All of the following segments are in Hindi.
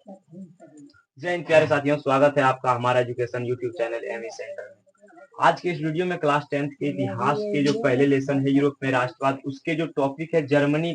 जय हिंद प्यारे साथियों, स्वागत है आपका हमारा education YouTube channel ME centre में। आज के इस वीडियो में क्लास 10th के इतिहास के जो पहले लेसन है यूरोप में राष्ट्रवाद, उसके जो टॉपिक है जर्मनी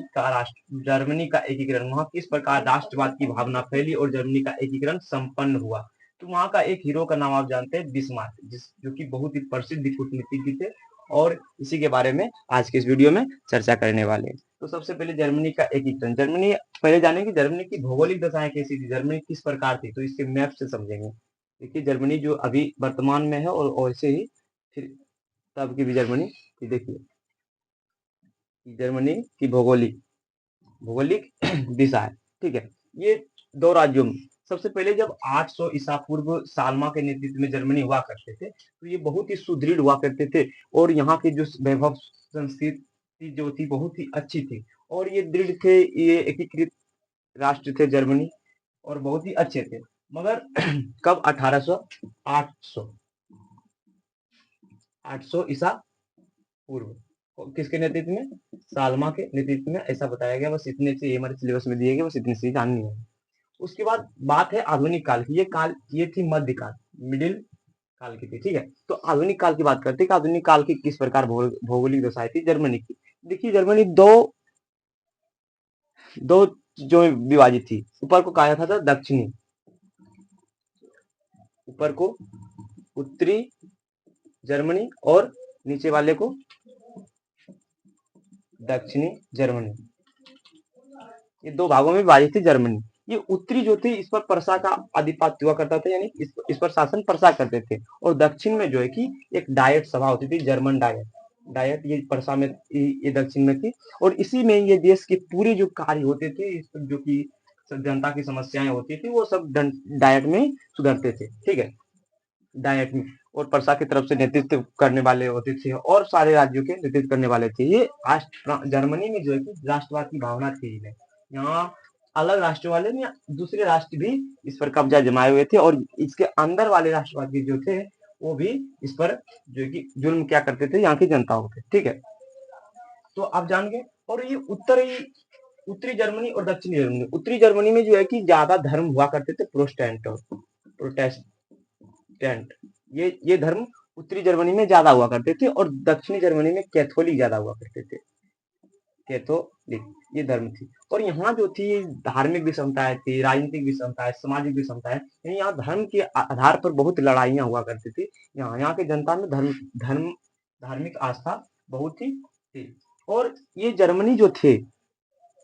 का एकीकरण, वहां किस प्रकार राष्ट्रवाद की भावना फैली और जर्मनी का एकीकरण संपन्न हुआ। तो वहां का एक हीरो का नाम आप जानते हैं, बिस्मार्क, जो कि बहुत ही प्रसिद्ध कूटनीतिज्ञ थे, और इसी के बारे में आज के इस वीडियो में चर्चा करने वाले हैं। तो सबसे पहले जर्मनी का एकीकरण। जर्मनी पहले जानेंगे जर्मनी की भौगोलिक दशाएं कैसी थी, जर्मनी किस प्रकार थी, तो इसके मैप से समझेंगे। देखिए जर्मनी जो अभी वर्तमान में है और वैसे ही फिर तब की भी जर्मनी थी। देखिए जर्मनी की भौगोलिक भौगोलिक दिशा है, ठीक है। ये दो राज्यों में सबसे पहले जब 800 ईसा पूर्व सालमा के नेतृत्व में जर्मनी हुआ करते थे, तो ये बहुत ही सुदृढ़ हुआ करते थे और यहाँ की जो वैभव संस्कृति जो थी बहुत ही अच्छी थी, और ये दृढ़ थे, ये एकीकृत राष्ट्र थे जर्मनी, और बहुत ही अच्छे थे। मगर कब 800 ईसा पूर्व किसके नेतृत्व में, सालमा के नेतृत्व में, ऐसा बताया गया। बस इतने से हमारे सिलेबस में दिए गए, बस इतनी से जाननी है। उसके बाद बात है आधुनिक काल की। ये थी मध्यकाल, मिडिल काल की थी, ठीक है। तो आधुनिक काल की बात करते हैं कि आधुनिक काल की किस प्रकार भौगोलिक दशाएं थी जर्मनी की। देखिए जर्मनी दो जो विभाजित थी। ऊपर को कहा था दक्षिणी, ऊपर को उत्तरी जर्मनी और नीचे वाले को दक्षिणी जर्मनी। ये दो भागों में विभाजित थी जर्मनी। ये उत्तरी जो थी इस पर पर्सा का आधिपत्य हुआ करता था, यानी इस पर शासन पर्सा करते थे। और दक्षिण में जो है कि एक डायट सभा होती थी, जर्मन डायट ये पर्सा में, ये दक्षिण में थी। और इसी में ये देश के पूरे जो कार्य होते थे, जो कि जनता की समस्याएं होती थी, वो सब डायट में सुधरते थे, ठीक है। डायट में और पर्सा की तरफ से नेतृत्व करने वाले होते थे, और सारे राज्यों के नेतृत्व करने वाले थे। ये जर्मनी में जो है कि राष्ट्रवाद की भावना थी। यहाँ अलग राष्ट्र वाले या दूसरे राष्ट्र भी इस पर कब्जा जमाए हुए थे, और इसके अंदर वाले राष्ट्रवादी जो थे वो भी इस पर जो कि जुल्म क्या करते थे, यहाँ की जनताओं पे, ठीक है। तो आप जान गए। और ये उत्तरी जर्मनी और दक्षिणी जर्मनी। उत्तरी जर्मनी में जो है कि ज्यादा धर्म हुआ करते थे, प्रोटेस्टेंट। ये धर्म उत्तरी जर्मनी में ज्यादा हुआ करते थे, और दक्षिणी जर्मनी में कैथोलिक ज्यादा हुआ करते थे, कैथोलिक ये धर्म थी। और यहाँ जो थी धार्मिक विषमताएं थी, राजनीतिक विषमताएं, सामाजिक विषमताएं, यानी यहाँ धर्म के आधार पर बहुत लड़ाइयां हुआ करती थी। यहाँ के जनता में धार्मिक आस्था बहुत ही थी। और ये जर्मनी जो थे,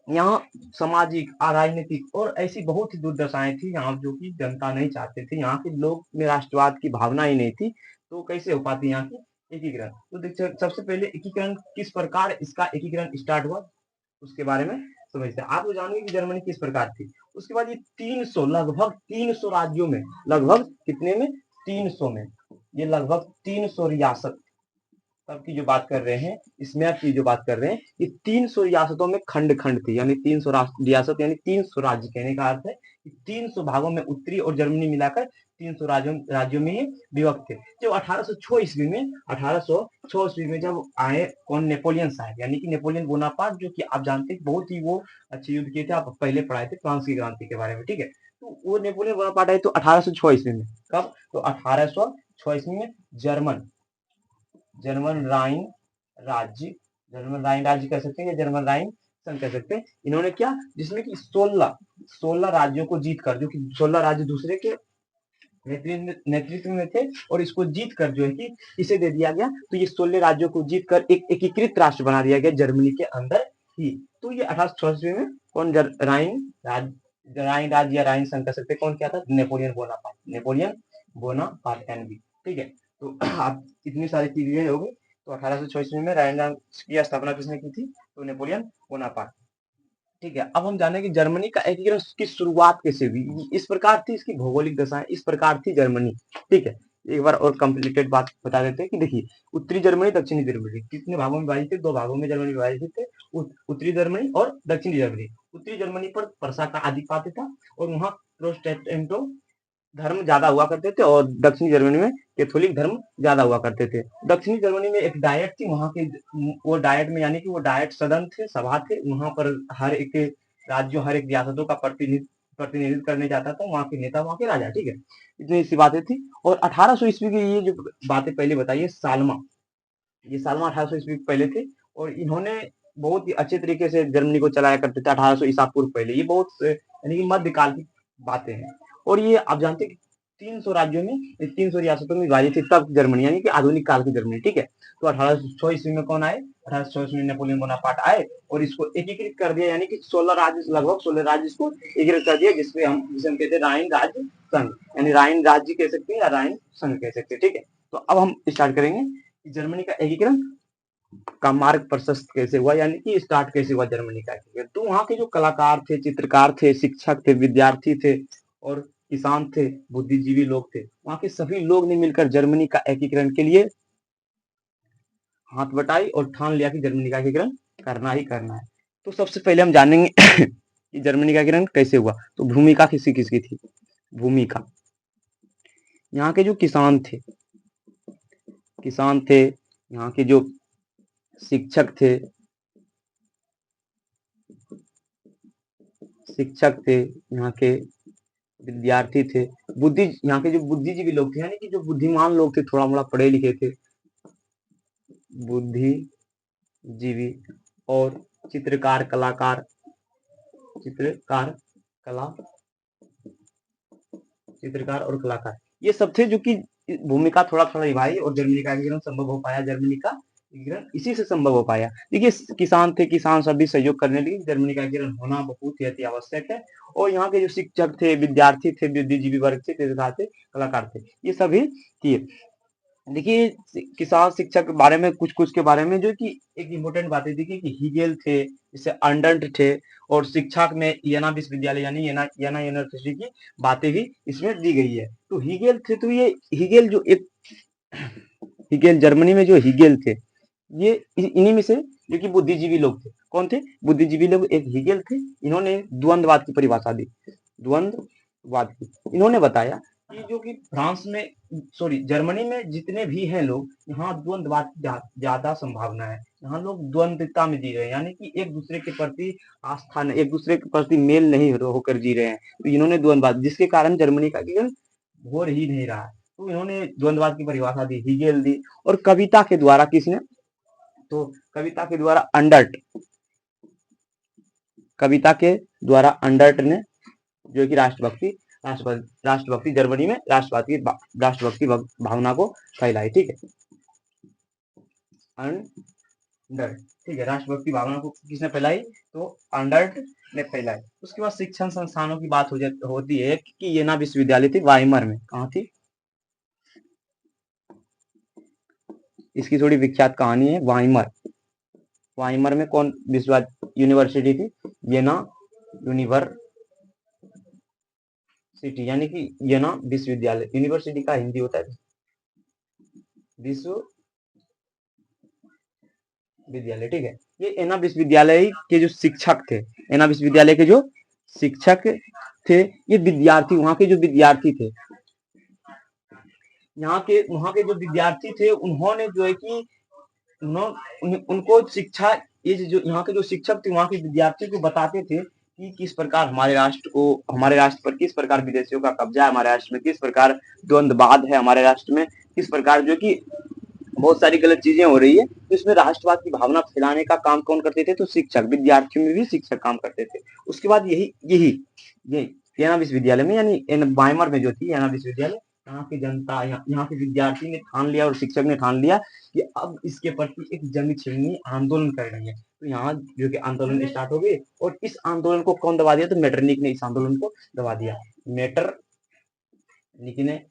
यहाँ सामाजिक, राजनीतिक और ऐसी बहुत ही दुर्दशाएं थी यहाँ, जो कि जनता नहीं चाहते थे। यहाँ के लोग में राष्ट्रवाद की भावना ही नहीं थी। तो कैसे हो पाती यहाँ की एकीकरण। तो देखिए सबसे पहले एकीकरण किस प्रकार इसका एकीकरण स्टार्ट हुआ, उसके बारे में समझते हैं। आप तो जानोगे कि जर्मनी किस प्रकार थी। उसके बाद ये 300 लगभग 300 राज्यों में, लगभग कितने में, 300 में, ये लगभग 300 रियासत तब की जो बात कर रहे हैं, इस मैप की जो बात कर रहे हैं, ये 300 रियासतों में खंड खंड थी, यानी 300 रियासत यानी 300 राज्य। कहने का अर्थ है कि 300 भागों में उत्तरी और जर्मनी मिलाकर 300 राज्यों में ये विभक्त थे। जब 1806 ईस्वी में जब आए कौन, नेपोलियन साहब, यानी कि नेपोलियन बोनापार्ट, जो कि आप जानते हैं बहुत ही वो अच्छे युद्ध किए थे, आप पहले पढ़ाए थे फ्रांस की क्रांति के बारे में, ठीक है। तो वो नेपोलियन बोनापार्ट आए तो 1806 ईस्वी में। कब, तो 1806 ईस्वी में जर्मन राइन राज्य कह सकते हैं, या जर्मन राइन संघ कह सकते हैं। इन्होंने क्या, जिसमें कि 16 राज्यों को जीतकर, जो कि 16 राज्य दूसरे के नेतृत्व में थे, और इसको जीत कर जो है कि इसे दे दिया गया। तो ये 16 राज्यों को जीत कर एक एकीकृत राष्ट्र बना दिया गया जर्मनी के अंदर ही। तो ये 1886 में कौन, राइन राज्य या राइन संघ कह सकते हैं, कौन क्या था, नेपोलियन बोनापार्ट एनबी, ठीक है। तो आप इतनी सारी चीजें हो गई। तो 1886 में राइन राज्य की स्थापना किसने की थी, तो नेपोलियन बोनापार्ट, ठीक है। अब हम जाने कि जर्मनी का एकीकरण की शुरुआत कैसे हुई। इस प्रकार थी इसकी भौगोलिक दशा, इस प्रकार थी जर्मनी, ठीक है। एक बार और कंप्लीटेड बात बता देते हैं कि देखिए उत्तरी जर्मनी, दक्षिणी जर्मनी कितने भागों में विभाजित थे, दो भागों में जर्मनी विभाजित थे, उत्तरी जर्मनी और दक्षिणी जर्मनी। उत्तरी जर्मनी पर पर्सा का आधिपत्य था, और वहां प्रोटेस्टेंटो धर्म ज्यादा हुआ करते थे, और दक्षिणी जर्मनी में कैथोलिक धर्म ज्यादा हुआ करते थे। दक्षिणी जर्मनी में एक डायट थी, वहां के वो डायट में, यानी कि वो डायट सदन थे, सभा थे, वहां पर हर एक राज्यों, हर एक रियासतों का प्रतिनिधित्व करने जाता था, वहाँ के नेता, वहाँ के राजा, ठीक है। इतनी सी बातें थी। और 1800 ईस्वी की ये जो बातें पहले बताई है, सालमा, ये सालमा 1800 ईस्वी पहले थे, और इन्होंने बहुत ही अच्छे तरीके से जर्मनी को चलाया करते थे 1800 ईसा पूर्व पहले। ये बहुत यानी कि मध्यकाल की बातें हैं। और ये आप जानते हैं 300 राज्यों में, 300 रियासतों में विभाजित थी तब जर्मनी, यानी कि आधुनिक काल की जर्मनी, ठीक है। तो 1806 ईस्वी में कौन आए, 1806 ईस्वी में नेपोलियन बोनापार्ट आए, और इसको एकीकृत कर दिया, यानी कि 16 राज्य, लगभग 16 राज्य इसको एकीकृत कर दिया, जिसे हम कहते हैं राइन राज्य संघ, यानी राइन राज्य कह सकते हैं या राइन संघ कह सकते हैं, ठीक है। तो अब हम स्टार्ट करेंगे कि जर्मनी का एकीकरण का मार्ग प्रशस्त कैसे हुआ, यानी कि स्टार्ट कैसे हुआ जर्मनी का एकीकरण। तो वहाँ के जो कलाकार थे, चित्रकार थे, शिक्षक थे, विद्यार्थी थे, और किसान थे, बुद्धिजीवी लोग थे, वहाँ के सभी लोग ने मिलकर जर्मनी का एकीकरण के लिए हाथ बटाई और ठान लिया कि जर्मनी का एकीकरण करना ही करना है। तो सबसे पहले हम जानेंगे कि जर्मनी का एकीकरण कैसे हुआ। तो भूमिका किसी किसकी थी, भूमिका यहाँ के जो किसान थे, यहाँ के जो शिक्षक थे, यहाँ के विद्यार्थी थे, यहाँ के जो बुद्धिजीवी लोग थे, यानी कि जो बुद्धिमान लोग थे, थोड़ा मोड़ा पढ़े लिखे थे, बुद्धिजीवी, और चित्रकार, कलाकार, चित्रकार और कलाकार, ये सब थे जो कि भूमिका थोड़ा थोड़ा निभाई, और जर्मनी का एकीकरण संभव हो पाया। जर्मनी का एकीकरण इसी से संभव हो पाया। देखिए, किसान थे, किसान सभी सहयोग करने लगे, जर्मनी का एकीकरण होना बहुत ही अति आवश्यक है। और यहाँ के जो शिक्षक थे, विद्यार्थी थे, बुद्धिजीवी वर्ग थे, चित्रकार थे, कलाकार थे, ये सभी थे। देखिए, किसान शिक्षक के बारे में कुछ के बारे में जो कि एक इम्पोर्टेंट बातें देखिए कि हीगेल थे, जैसे अंडर्ट थे, और शिक्षक में येना विश्वविद्यालय यानी येना यूनिवर्सिटी की बातें भी इसमें दी गई है। तो हीगेल थे, तो ये हीगेल जो एक हीगेल जर्मनी में जो हीगेल थे, ये इन्हीं में से जो कि बुद्धिजीवी लोग थे। कौन थे बुद्धिजीवी लोग? एक हीगेल थे, इन्होंने द्वंद्ववाद की परिभाषा दी, द्वंद्ववाद की। इन्होंने बताया कि जो कि फ्रांस में, जर्मनी में जितने भी हैं लोग, यहाँ द्वंद्ववाद की ज्यादा संभावना है। यहाँ लोग द्वंद्वता में जी रहे हैं, यानी कि एक दूसरे के प्रति आस्था नहीं, एक दूसरे के प्रति मेल नहीं होकर जी रहे हैं। तो इन्होंने द्वंद्ववाद, जिसके कारण जर्मनी का एकीकरण हो ही नहीं रहा है, तो इन्होंने द्वंद्ववाद की परिभाषा दी, हीगेल दी। और कविता के द्वारा किसने? तो कविता के द्वारा अंडर्ट ने, जो कि राष्ट्रभक्ति जर्मनी में राष्ट्रभक्ति भावना को फैलाई, ठीक है। अंडर्ट, ठीक है, राष्ट्रभक्ति भावना को किसने फैलाई? तो अंडर्ट ने फैलाई। उसके बाद शिक्षण संस्थानों की बात होती है कि येना विश्वविद्यालय थी वाइमर में। कहाँ थी? इसकी थोड़ी विख्यात कहानी है। वाइमर में कौन यूनिवर्सिटी थी? येना यूनिवर्सिटी, यानी कि येना विश्वविद्यालय। यूनिवर्सिटी का हिंदी होता है विश्वविद्यालय, ठीक है। ये येना विश्वविद्यालय के जो शिक्षक थे, येना विश्वविद्यालय के जो शिक्षक थे, ये विद्यार्थी, वहां के जो विद्यार्थी थे, वहां के जो विद्यार्थी थे, उन्होंने जो है कि उनको शिक्षा, ये जो यहाँ के जो शिक्षक थे, वहां के विद्यार्थियों को बताते थे कि किस प्रकार हमारे राष्ट्र पर किस प्रकार विदेशियों का कब्जा है, हमारे राष्ट्र में किस प्रकार द्वंद्ववाद है, हमारे राष्ट्र में किस प्रकार जो कि बहुत सारी गलत चीजें हो रही है। तो इसमें राष्ट्रवाद की भावना फैलाने का काम कौन करते थे? तो शिक्षक, विद्यार्थियों में भी शिक्षक काम करते थे। उसके बाद यही येना विश्वविद्यालय में, यानी वाइमर में जो थी येना विश्वविद्यालय, यहाँ की जनता, यहाँ के विद्यार्थी ने ठान लिया और शिक्षक ने ठान लिया कि अब इसके प्रति एक जंग छेड़नी, आंदोलन करनी है। तो यहाँ जो कि आंदोलन स्टार्ट हो गए, और इस आंदोलन को कौन दबा दिया? तो मेटरनिक ने इस आंदोलन को दबा दिया। मेटरनिक ने,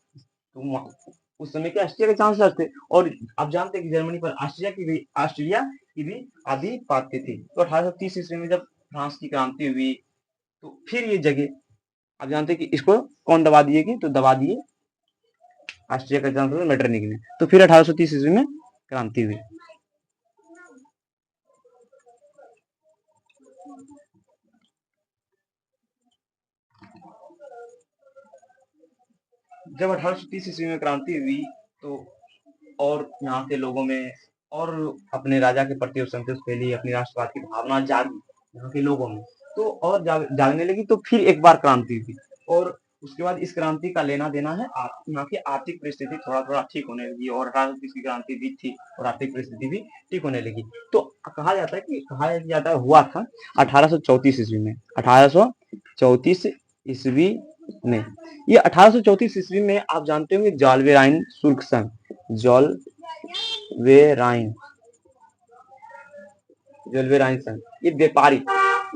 उस समय के ऑस्ट्रिया के चांसलर थे, और आप जानते हैं कि जर्मनी पर ऑस्ट्रिया की भी आधिपत्य थी। तो 1830 ईस्वी में जब फ्रांस की क्रांति हुई, तो फिर ये जगह, आप जानते हैं कि इसको कौन दबा दिएगी? तो दबा दिए ऑस्ट्रिया का चांसलर मेटरनिक ने। तो फिर 1830 ईस्वी में क्रांति हुई। जब 1830 ईस्वी में क्रांति हुई, तो और यहाँ के लोगों में और अपने राजा के प्रति संतोष फैली, अपनी राष्ट्रवाद की भावना जागी यहाँ के लोगों में। तो और जागने लगी, तो फिर एक बार क्रांति हुई, और उसके बाद इस क्रांति का लेना देना है यहाँ की आर्थिक परिस्थिति थोड़ा थोड़ा ठीक होने लगी, और 1830 की क्रांति भी थी और आर्थिक परिस्थिति भी ठीक होने लगी। तो कहा जाता है हुआ था 1834 ईस्वी में, 1834 ईस्वी में। ये 1834 ईस्वी में आप जानते होंगे जॉलवेराइन शुल्क संघ, जॉलवेराइन संघ, ये व्यापारी,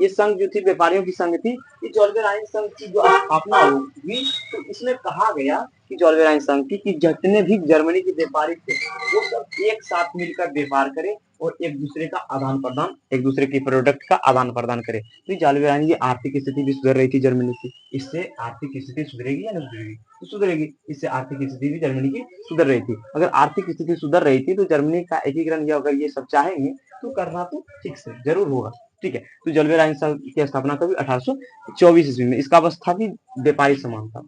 ये संघ जो थी व्यापारियों की संघ थी। ये जॉलवेराइन संघ की जो स्थापना हुई, तो इसमें कहा गया कि जॉलवेराइन संघ की कि जितने भी जर्मनी के व्यापारी थे वो सब एक साथ मिलकर व्यापार करें और एक दूसरे का आदान प्रदान, एक दूसरे के प्रोडक्ट का आदान प्रदान करें। तो जॉलवेराइन की आर्थिक स्थिति भी सुधर रही थी जर्मनी की। इससे आर्थिक स्थिति सुधरेगी या नहीं सुधरेगी? तो सुधरेगी। इससे आर्थिक स्थिति भी जर्मनी की सुधर रही थी। अगर आर्थिक स्थिति सुधर रही थी तो जर्मनी का एकीकरण या अगर ये सब चाहेंगे तो करना तो ठीक से जरूर होगा। ठीक है, तो जॉलवेराइन संघ की स्थापना कभी 1824 ईस्वी में। इसका अवस्था भी व्यापारिक समानता,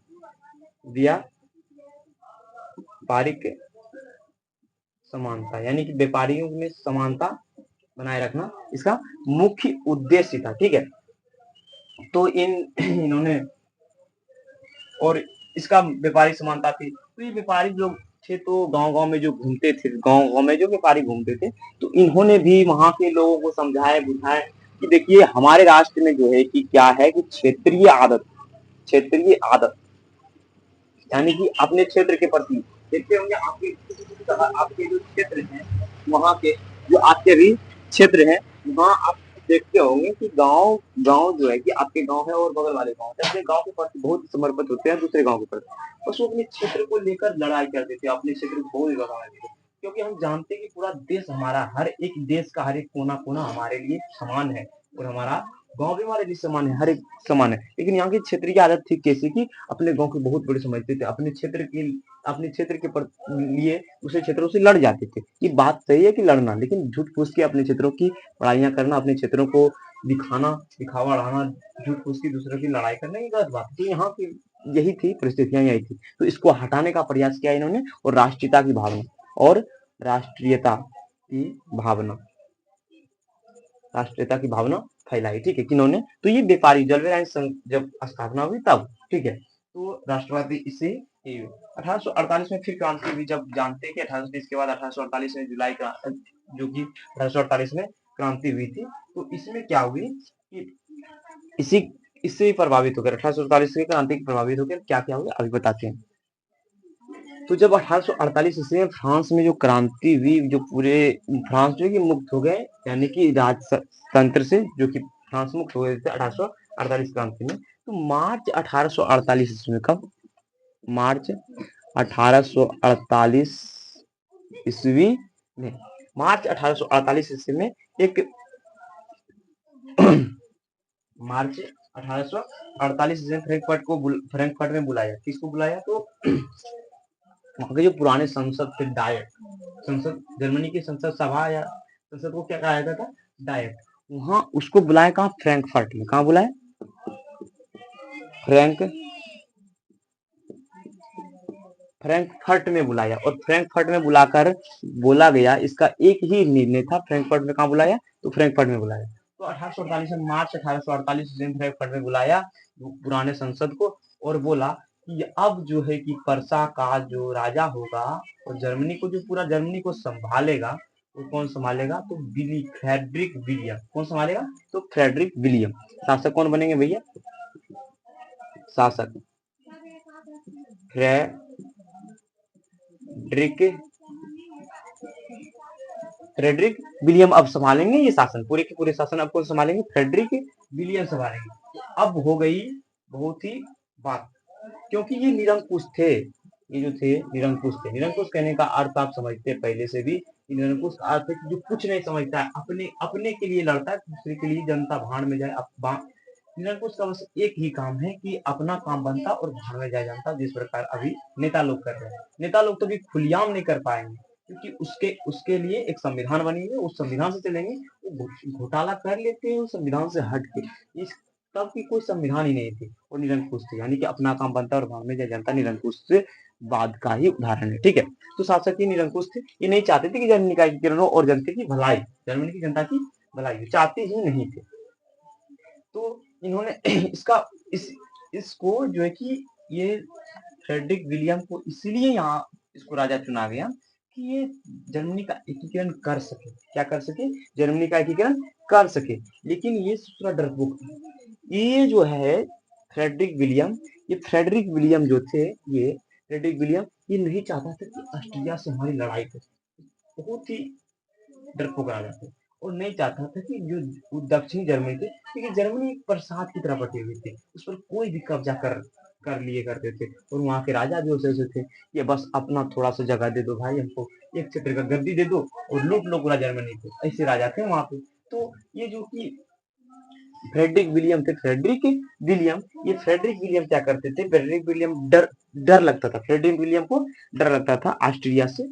व्यापारिक समानता यानी कि व्यापारियों में समानता बनाए रखना इसका मुख्य उद्देश्य था। ठीक है, तो इन्होंने और इसका व्यापारिक समानता थी। तो ये व्यापारी लोग थे तो गांव-गांव में जो घूमते थे, गांव-गांव में जो व्यापारी घूमते थे, तो इन्होंने भी वहां के लोगों को समझाया बुझाया कि देखिए हमारे राष्ट्र में जो है कि क्या है कि क्षेत्रीय आदत यानी कि अपने क्षेत्र के प्रति देखते होंगे आपके जो क्षेत्र हैं वहाँ के जो आपके भी क्षेत्र हैं वहाँ आप देखते होंगे कि गांव जो है कि आपके गांव है और बगल वाले गांव है, अपने गांव के प्रति बहुत समर्पित होते हैं दूसरे गांव के प्रति, बस वो अपने क्षेत्र को लेकर लड़ाई करते थे, अपने क्षेत्र को बहुत ज्यादा थे, क्योंकि हम जानते हैं कि पूरा देश हमारा, हर एक देश का हर एक कोना कोना हमारे लिए समान है और हमारा गांव भी हमारे लिए समान है, हर एक समान है। लेकिन यहाँ की क्षेत्रीय आदत थी कैसी कि अपने गांव के बहुत बड़े समझते थे, अपने क्षेत्र के लिए दूसरे क्षेत्रों से लड़ जाते थे। ये बात सही है कि लड़ना, लेकिन झूठ फूस के अपने क्षेत्रों की लड़ाइयाँ करना, अपने क्षेत्रों को दिखावा बढ़ाना, झूठ फूस की दूसरों की लड़ाई करना ये गलत बात। तो यहाँ की यही थी, परिस्थितियां यही थी। तो इसको हटाने का प्रयास किया इन्होंने और राष्ट्रीयता की भावना फैलाई। ठीक है, किन्होंने? तो ये व्यापारी जॉलवेराइन संघ जब स्थापना हुई तब। ठीक है, तो राष्ट्रवादी इसे 1848 में फिर क्रांति हुई। जब जानते हैं कि 1830 के बाद 1848 में जुलाई का जो कि 1848 में क्रांति हुई थी, तो इसमें क्या हुई कि इससे प्रभावित होकर 1848 की क्रांति प्रभावित होकर क्या क्या हुआ अभी बताते हैं। तो जब 1848 ईस्वी में फ्रांस में जो क्रांति हुई, जो पूरे फ्रांस जो कि मुक्त हो गए, यानी कि राजतंत्र से जो कि फ्रांस मुक्त हो गए थे 1848 क्रांति में। तो मार्च 1848 ईस्वी में, कब? मार्च 1848 ईस्वी में, मार्च 1848 ईस्वी में एक मार्च 1848 ईस्वी में फ्रैंकफर्ट में बुलाया। किसको बुलाया? तो वहाँ के जो पुराने संसद थे, डायट संसद, जर्मनी की संसद सभा या संसद को क्या कहा जाता था? डायट। वहाँ उसको बुलाया कहाँ? फ्रैंकफर्ट में। कहाँ बुलाया? फ्रैंकफर्ट में बुलाया, और फ्रैंकफर्ट में बुलाकर बोला गया, इसका एक ही निर्णय था। फ्रैंकफर्ट में कहाँ बुलाया? तो फ्रैंकफर्ट में बुलाया। तो 1848 में, मार्च 1848 में फ्रैंकफर्ट में बुलाया पुराने संसद को और बोला कि अब जो है कि पर्सा का जो राजा होगा और जर्मनी को, जो पूरा जर्मनी को संभालेगा, वो कौन संभालेगा? तो फ्रेडरिक विलियम। कौन संभालेगा? तो फ्रेडरिक विलियम। शासक कौन बनेंगे भैया? शासक फ्रेडरिक विलियम अब संभालेंगे ये शासन, पूरे के पूरे शासन अब कौन संभालेंगे? फ्रेडरिक विलियम संभालेंगे। अब हो गई बहुत ही बात, क्योंकि ये निरंकुश थे, ये जो थे निरंकुश थे। निरंकुश कहने का अर्थ आप समझते हैं पहले से भी, निरंकुश का अर्थ है जो कुछ नहीं समझता है, अपने के लिए लड़ता है, दूसरे के लिए जनता भाड़ में जाए। निरंकुश का बस एक ही काम है कि अपना काम बनता और भाड़ में जाए जनता, जिस प्रकार अभी नेता लोग कर रहे हैं। नेता लोग तो भी खुलेआम नहीं कर पाएंगे, क्योंकि उसके लिए एक संविधान बनी है, उस संविधान से चलेंगे। वो घोटाला कर लेते हैं उस संविधान से हट के, इस तब की कोई संविधान ही नहीं थी और निरंकुश थे, यानी कि अपना काम बनता और भाड़ में जाए जनता। निरंकुश से बाद का ही उदाहरण है। ठीक है, तो शासक ही निरंकुश थे। ये नहीं चाहते थे कि जर्मनी का एकीकरण हो और जनता की भलाई, जर्मनी की जनता की भलाई चाहते ही नहीं थे। तो इन्होंने इसका इसको जो है कि ये फ्रेडरिक विलियम को इसलिए यहाँ इसको राजा चुना गया कि ये जर्मनी का एकीकरण कर सके। क्या कर सके? जर्मनी का एकीकरण कर सके। लेकिन ये दूसरा डरपोक था। ये जो है फ्रेडरिक विलियम, ये फ्रेडरिक विलियम जो थे, ये फ्रेडरिक विलियम ये नहीं चाहता था कि ऑस्ट्रिया से हमारी लड़ाई हो। बहुत ही डरपोक राजा थे और नहीं चाहता था कि जो दक्षिणी जर्मनी थे, क्योंकि जर्मनी एक प्रासाद की तरह बटी हुई थी, उस पर कोई भी कब्जा कर कर लिए करते थे। और वहाँ के राजा भी ऐसे थे, ये बस अपना थोड़ा सा जगह दे दो भाई हमको, एक क्षेत्र का गद्दी दे दो और लूट लो पूरा जर्मनी को। ऐसे राजा थे वहाँ पे। तो ये जो कि फ्रेडरिक विलियम थे, फ्रेडरिक विलियम, ये फ्रेडरिक विलियम क्या करते थे? फ्रेडरिक विलियम डर लगता था, फ्रेडरिक विलियम को डर लगता था ऑस्ट्रिया से,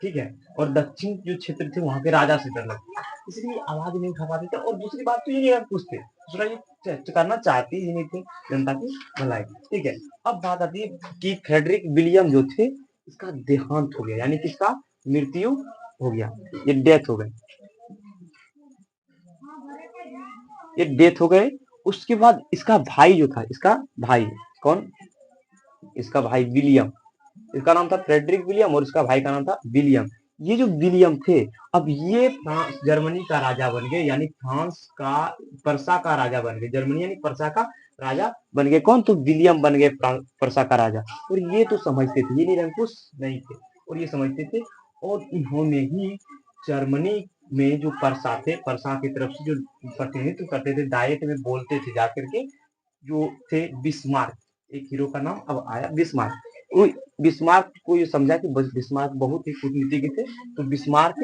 ठीक है, और दक्षिण जो क्षेत्र थे वहां के राजा से डर लगता, इसलिए आवाज नहीं उठा पाते थे। और दूसरी बात तो ये नहीं पूछते, दूसरा ये करना चाहते ही नहीं थे जनता की भलाई, ठीक है। अब बात आती है कि फ्रेडरिक विलियम जो थे, इसका देहांत हो गया, यानी कि इसका मृत्यु हो गया, ये डेथ हो गए, ये डेथ हो गए। उसके बाद इसका भाई जो था, इसका भाई कौन? इसका भाई विलियम, इसका नाम था फ्रेडरिक विलियम और इसका भाई का नाम था विलियम। ये जो विलियम थे, अब ये फ्रांस जर्मनी का राजा बन गए, यानी फ्रांस का परसा का राजा बन गए, जर्मनी यानी परसा का राजा बन गए। कौन? तो विलियम बन गए परसा का राजा। और ये तो समझते थे, ये निरंकुश नहीं थे और ये समझते थे, और इन्होंने ही जर्मनी में जो परसा थे, परसा की तरफ से जो प्रतिनिधित्व करते थे, डायरेक्ट में बोलते थे जाकर के, जो थे बिस्मार्क, एक हीरो का नाम अब आया बिस्मार्क। बिस्मार्क को ये समझा कि बिस्मार्क बहुत ही कूटनीतिज्ञ थे, तो बिस्मार्क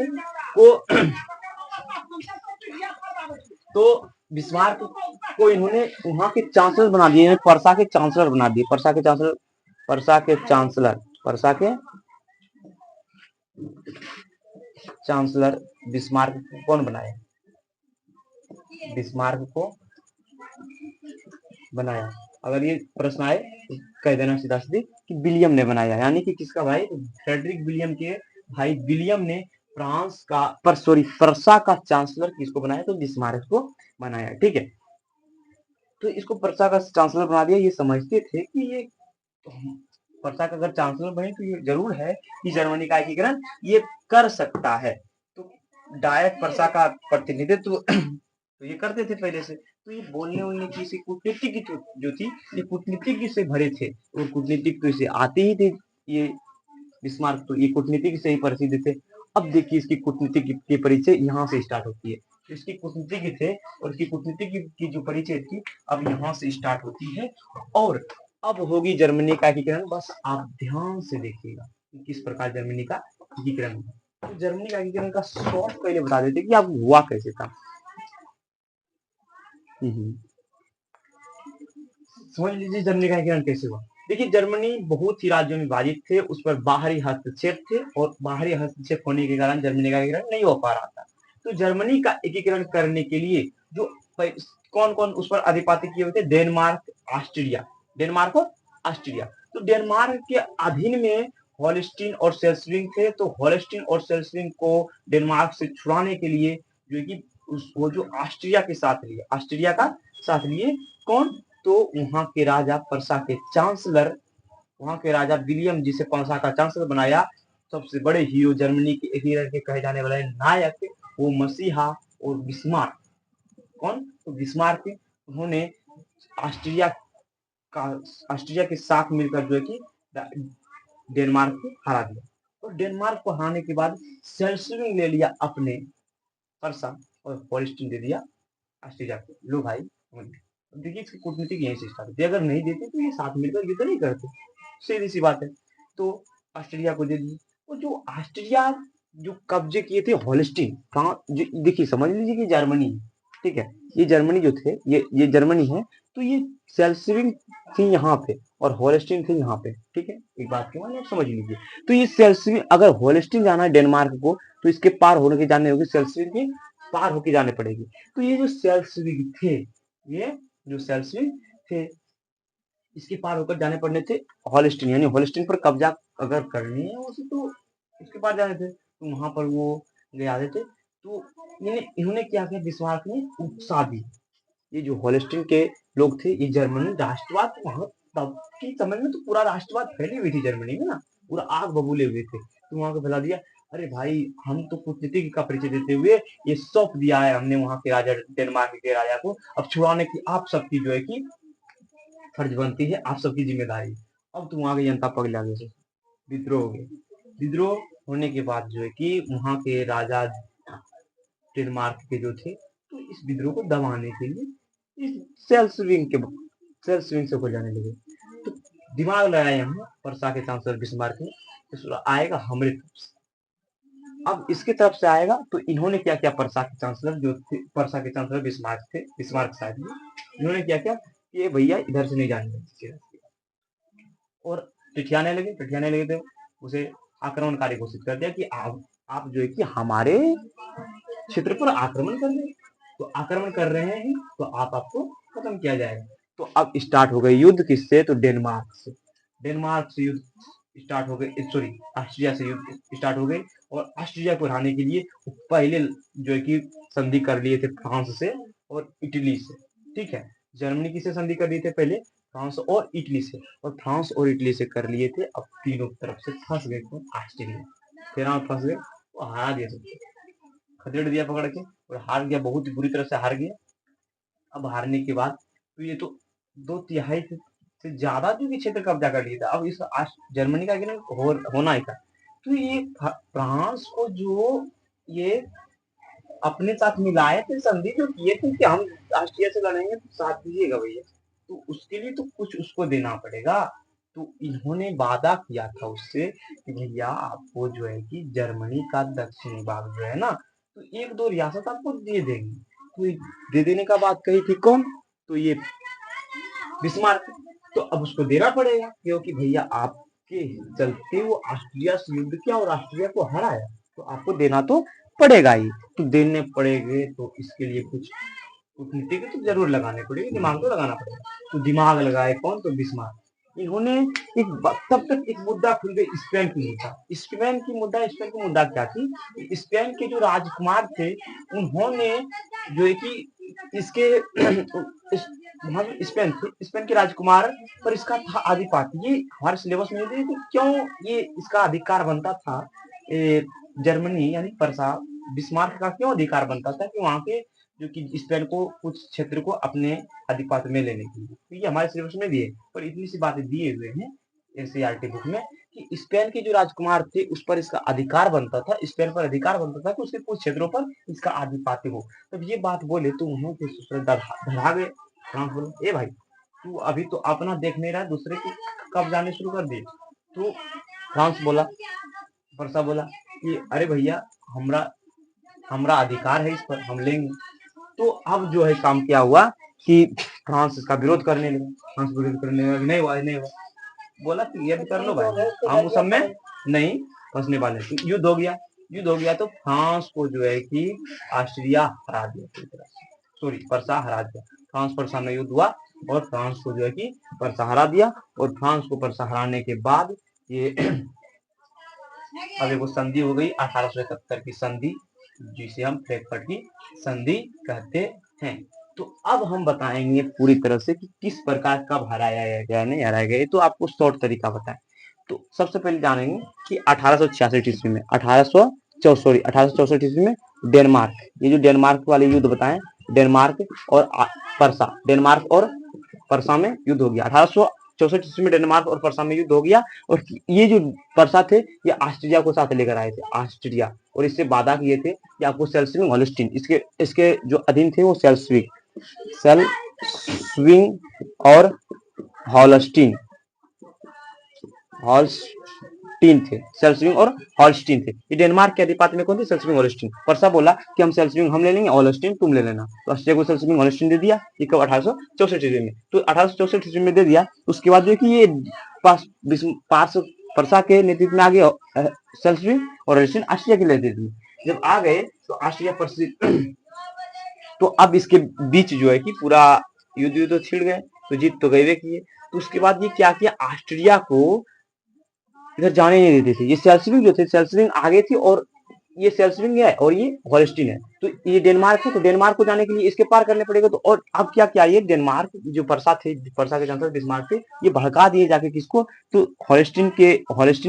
को तो बिस्मार्क को इन्होंने वहां के चांसलर बना दिए, परसा के चांसलर बना दिए, परसा के चांसलर, परसा के चांसलर, परसा के चांसलर बिस्मार्क को कौन बनाया? बिस्मार्क को बनाया। अगर ये प्रश्न आए तो कह देना सीधा सीधी कि विलियम ने बनाया, यानी कि किसका भाई? फ्रेडरिक विलियम के भाई विलियम ने फ्रांस का परसा का चांसलर किसको बनाया? तो बिस्मार्क को बनाया, ठीक है। तो इसको परसा का चांसलर बना दिया। ये समझते थे कि ये परसा का अगर चांसलर बने तो ये जरूर है कि जर्मनी का एकीकरण ये कर सकता है, तो डायरेक्ट परसा का प्रतिनिधित्व तो ये करते थे पहले से। तो ये बोलने वोलने की इसी कूटनीतिक जो थी, ये कूटनीतिज्ञ से भरे थे और कूटनीतिक तो इसे आते ही थे। ये बिस्मार्क तो ये कूटनीतिक से ही प्रसिद्ध थे। अब देखिए इसकी कूटनीतिक की परिचय यहाँ से स्टार्ट होती है। तो इसकी कूटनीतिज्ञ थे और इसकी कूटनीतिक की जो परिचय थी अब यहाँ से स्टार्ट होती है। और अब होगी जर्मनी का एकीकरण। बस आप ध्यान से देखिएगा कि किस प्रकार जर्मनी का एकीकरण हुआ। तो जर्मनी का एकीकरण का शॉर्ट पहले बता देते कि अब हुआ कैसे था। समझ लीजिए जर्मनी का एकीकरण कैसे हुआ। देखिए जर्मनी बहुत ही राज्यों में विभाजित थे, उस पर बाहरी हस्तक्षेप थे और बाहरी हस्तक्षेप होने के कारण जर्मनी का एकीकरण नहीं हो पा रहा था। तो जर्मनी का एकीकरण करने के लिए जो कौन कौन उस पर अधिपत्य किए हुए थे? डेनमार्क, ऑस्ट्रिया, डेनमार्क और ऑस्ट्रिया। तो डेनमार्क के अधीन में होल्स्टीन और सेल्सविंग थे। तो होल्स्टीन और सेल्सविंग को डेनमार्क से छुड़ाने के लिए जो कि वो जो ऑस्ट्रिया के साथ लिए, ऑस्ट्रिया का साथ लिए कौन? तो वहां के राजा परसा के चांसलर, वहां के राजा विलियम जिसे परसा का चांसलर बनाया, सबसे बड़े हीरो जर्मनी के एकीकरण के कहे जाने वाले नायक, वो मसीहा और बिस्मार्क। कौन? तो बिस्मार्क। उन्होंने ऑस्ट्रिया का, ऑस्ट्रिया के साथ मिलकर जो है कि डेनमार्क को हरा दिया। और डेनमार्क को हराने के बाद सेल्सविंग ले लिया अपने परसा और होल्स्टीन दे दिया ऑस्ट्रिया को। लो भाई देखिए इसकी कूटनीतिक यहीं से स्टार्ट होती है। अगर नहीं देते तो ये साथ मिलकर युद्ध नहीं करते, सीधी सी बात है। तो ऑस्ट्रेलिया को दे दिए। और जो ऑस्ट्रिया जो कब्जे किए थे होल्स्टीन, कहाँ? देखिए समझ लीजिए कि जर्मनी, ठीक है, ये जर्मनी जो थे, ये जर्मनी है। तो ये सेल्सविंग थी यहाँ पे और होल्स्टीन थे यहाँ पे, ठीक है। एक बात के मान समझ लीजिए। तो ये सेल्सविंग, अगर होल्स्टीन जाना है डेनमार्क को तो इसके पार होने के जाने होगी, सेल्सविंग के पार होके जाने पड़ेगी। तो ये जो सेल्सविंग थे, ये जो सेल्सविंग थे, इसके पार होकर जाने पड़ने थे होल्स्टीन, यानी होल्स्टीन पर कब्जा अगर करनी है उसे तो इसके पार जाने थे, तो वहां पर वो गए आते थे। तो इन्होंने क्या किया? बिस्मार्क ने उकसा दी, ये जो होलेस्टीन के लोग थे, ये जर्मनी राष्ट्रवाद वहां तब की समय में तो पूरा राष्ट्रवाद फैली हुई थी जर्मनी में ना, पूरा आग बबूले हुए थे, तो वहां को फैला दिया। अरे भाई हम तो कूटनीति का परिचय देते हुए ये सौंप दिया है हमने वहां के राजा डेनमार्क के राजा को, अब छुड़ाने की आप सबकी जो है कि फर्ज बनती है, आप सबकी जिम्मेदारी। अब तो वहां की जनता पगला गई, विद्रोह हो गए। विद्रोह होने के बाद जो है कि वहां के राजा डेनमार्क के जो थे, तो इस विद्रोह को दबाने के लिए इस सेल्सविंग से को जाने लगे। तो दिमाग लगाया यहाँ वर्षा के चांसलर बिस्मार्क ने, तो आएगा हमारे तरफ से। अब इसके तरफ से आएगा तो इन्होंने क्या किया, वर्षा के चांसलर जो थे, वर्षा के चांसलर बिस्मार्क थे, बिस्मार्क साहब ने, इन्होंने क्या किया कि ये भैया इधर से नहीं जाने देंगे, और टिठियाने लगे थे, उसे आक्रमणकारी घोषित कर दिया कि आप जो है कि हमारे क्षेत्र पर आक्रमण कर रहे हैं, तो आक्रमण कर रहे हैं तो आपको खत्म किया जाएगा। तो अब स्टार्ट हो गए युद्ध किससे, तो डेनमार्क से युद्ध स्टार्ट हो गए, सॉरी ऑस्ट्रिया से युद्ध स्टार्ट हो गए। और ऑस्ट्रिया को हराने के लिए पहले जो है कि संधि कर लिए थे फ्रांस से और इटली से, ठीक है। जर्मनी किससे संधि कर लिए थे पहले, फ्रांस और इटली से, और फ्रांस और इटली से कर लिए थे। अब तीनों तरफ से फंस गए कौन, ऑस्ट्रिया, फिर फंस गए, वो हरा दिया सबको, खदेड़ दिया पकड़ के, और हार गया, बहुत बुरी तरह से हार गया। अब हारने के बाद तो ये तो 2/3 से ज्यादा जो कि क्षेत्र कब्जा कर लिया था। अब इस जर्मनी का होना ही था, तो ये फ्रांस को जो ये अपने साथ मिलाए थे, संधि जो किए थे कि हम ऑस्ट्रिया से लड़ेंगे तो साथ दीजिएगा भैया, तो उसके लिए तो कुछ उसको देना पड़ेगा। तो इन्होंने वादा किया था उससे कि भैया आपको जो है कि जर्मनी का दक्षिणी भाग जो है ना, तो 1-2 रियासत आपको दे देंगे। तो दे देने का बात कही थी कौन, तो ये बिस्मार्क। तो अब उसको देना पड़ेगा, क्योंकि भैया आपके चलते वो ऑस्ट्रिया से युद्ध किया और ऑस्ट्रिया को हराया, तो आपको देना तो पड़ेगा ही। तो देने पड़ेंगे, तो इसके लिए कुछ कूटनीति के तो जरूर लगाने पड़ेगी, दिमाग तो लगाना पड़ेगा। तो दिमाग लगाए कौन, तो बिस्मार्क। इन्होंने तब तक एक मुद्दा खुल गई, स्पेन की मुद्दा क्या थी, स्पेन के जो राजकुमार थे उन्होंने जो है कि इसके स्पेन के राजकुमार पर इसका था आधिपत्य। ये हमारे सिलेबस में नहीं थे, क्यों ये इसका अधिकार बनता था, जर्मनी यानी परसा बिस्मार्क का क्यों अधिकार बनता था कि वहां के जो कि स्पेन को कुछ क्षेत्र को अपने अधिपत्य में लेने के लिए, तो ये हमारे सिलेबस में भी है, पर इतनी सी बातें दिए हुए हैं एनसीईआरटी बुक में कि स्पेन के जो राजकुमार थे उस पर इसका अधिकार बनता था, स्पेन पर अधिकार बनता था कि उसके कुछ क्षेत्रों पर इसका आधिपत्य हो। तब ये बात बोले तो वहां धरा गए। फ्रांस बोले, ए भाई तू अभी तो अपना देख नहीं रहा, दूसरे की कब जाने शुरू कर दिए। तो फ्रांस बोला, वर्षा बोला कि अरे भैया हमरा अधिकार है इस पर, हम लेंगे। तो अब जो है काम क्या हुआ कि फ्रांस इसका विरोध करने लगा, नहीं हुआ, बोला कि ये भी कर लो भाई, हम उस सब में नहीं फंसने वाले। तो युद्ध हो गया तो फ्रांस को जो है कि ऑस्ट्रिया हरा दिया पूरी तरह से, सॉरी परसा हरा दिया। फ्रांस परसा में युद्ध हुआ और फ्रांस को जो है कि परसा हरा दिया। और फ्रांस को परसा हराने के बाद ये अब एक संधि हो गई 1871 की संधि, जिसे हम फ्रैंकफर्ट की संधि कहते हैं। तो अब हम बताएंगे पूरी तरह से कि किस प्रकार कब हराया गया, नहीं हराया गया, तो आपको शॉर्ट तरीका बताएं। तो सबसे पहले जानेंगे कि 1866 ईस्वी में 1864 ईस्वी में डेनमार्क, ये जो डेनमार्क वाले युद्ध बताएं, डेनमार्क और परसा में युद्ध हो गया। 1864 ईस्वी में डेनमार्क और परसा में युद्ध हो गया। और ये जो परसा थे ये ऑस्ट्रिया को साथ लेकर आए थे, ऑस्ट्रिया, और इससे वादा किए थे कि आपको सेल्सविंग होल्स्टीन, इसके जो अधीन थे वो सेल्सविंग और हॉलस्टीन थे, सेल्सविंग और हॉलस्टीन थे। ये डेनमार्क के अधिपत्य में कौन थे, सेल्सविंग हॉलस्टीन। परसा बोला कि हम सेल्सविंग हम ले लेंगे, हॉलस्टीन तुम ले लेना। तो ऑस्ट्रिया को सेल्सविंग हॉलस्टीन दे दिया, ये कब 1864 ईस्वी में। तो 1864 ईस्वी में दे दिया, उसके बाद जो कि ये परसा के नेतृत्व में आ गए सेल्सविंग और हॉलस्टीन ऑस्ट्रिया के नेतृत्व में जब आ गए, तो ऑस्ट्रिया तो अब इसके बीच जो है कि पूरा युद्ध तो छिड़ गए, तो जीत तो गए किए। तो उसके बाद ये क्या किया, ऑस्ट्रिया को इधर जाने नहीं देते थे। ये सेल्सविंग जो थे, सेल्सविंग आगे थी और ये सेल्सविंग है और ये होल्स्टीन है। तो ये डेनमार्क है, तो डेनमार्क को जाने के लिए इसके पार करने पड़ेगा। तो और अब क्या किया, ये डेनमार्क जो परसा थे, परसा के चांसलर बिस्मार्क थे, ये भड़का दिए जाके किसको, तो होल्स्टीन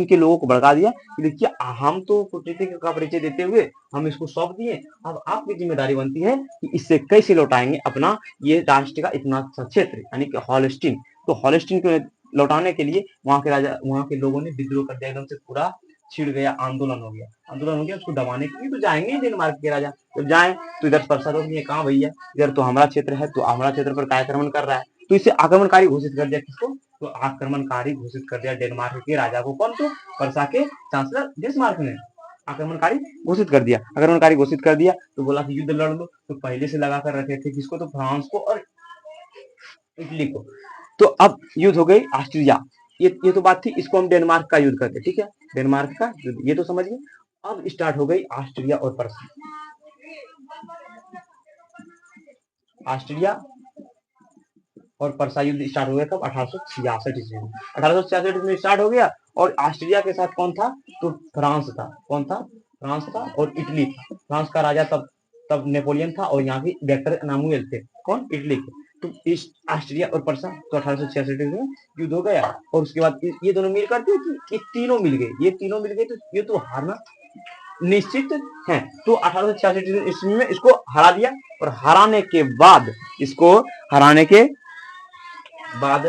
के लोगों को भड़का दिया कि देखिए हम तो कूटनीति का परिचय देते हुए हम इसको सौंप दिए, अब आपकी जिम्मेदारी बनती है कि इससे कैसे लौटाएंगे अपना ये राष्ट्र का इतना अच्छा क्षेत्र, यानी कि होल्स्टीन। तो होल्स्टीन को लौटाने के लिए वहां के राजा, वहां के लोगों ने विद्रोह कर दिया, एकदम से पूरा छिड़ गया, आंदोलन हो गया, आंदोलन हो गया। उसको दबाने के लिए तो जाएंगे ही डेनमार्क के राजा, जब जाए तो इधर परसा रोक दिए, कहाँ भैया, इधर तो हमारा क्षेत्र है, तो हमारा क्षेत्र पर काय आक्रमण कर रहा है, तो इसे आक्रमणकारी घोषित कर दिया। किसको, तो आक्रमणकारी घोषित कर दिया डेनमार्क के राजा को। कौन, तो परसा के चांसलर बिस्मार्क ने आक्रमणकारी घोषित कर दिया। आक्रमणकारी घोषित कर दिया तो बोला कि युद्ध लड़ लो। तो पहले से लगा कर रखे थे किसको, तो फ्रांस को और इटली को। तो अब युद्ध हो गई ऑस्ट्रिया, ये तो बात थी, इसको हम डेनमार्क का युद्ध करते, ठीक है, डेनमार्क का युद्ध, ये तो समझ गए। अब स्टार्ट हो गई ऑस्ट्रिया और परसा, ऑस्ट्रिया और परसा युद्ध स्टार्ट हो गया कब, 1866 ईस्वी में, 1866 में स्टार्ट हो गया। और ऑस्ट्रिया के साथ कौन था, तो फ्रांस था। कौन था, फ्रांस था और इटली था। फ्रांस का राजा तब तब नेपोलियन था और यहाँ के वेक्टर नामुएल थे, कौन, इटली के। तो इस ऑस्ट्रिया और परसा तो 1866 में युद्ध हो गया। और उसके बाद ये दोनों मिल करते कि तीनों मिल गए, ये तीनों मिल गए, तो ये तो हारना निश्चित है। तो 1866 ईस्वी में इसको हरा दिया। और हराने के बाद इसको, हराने के बाद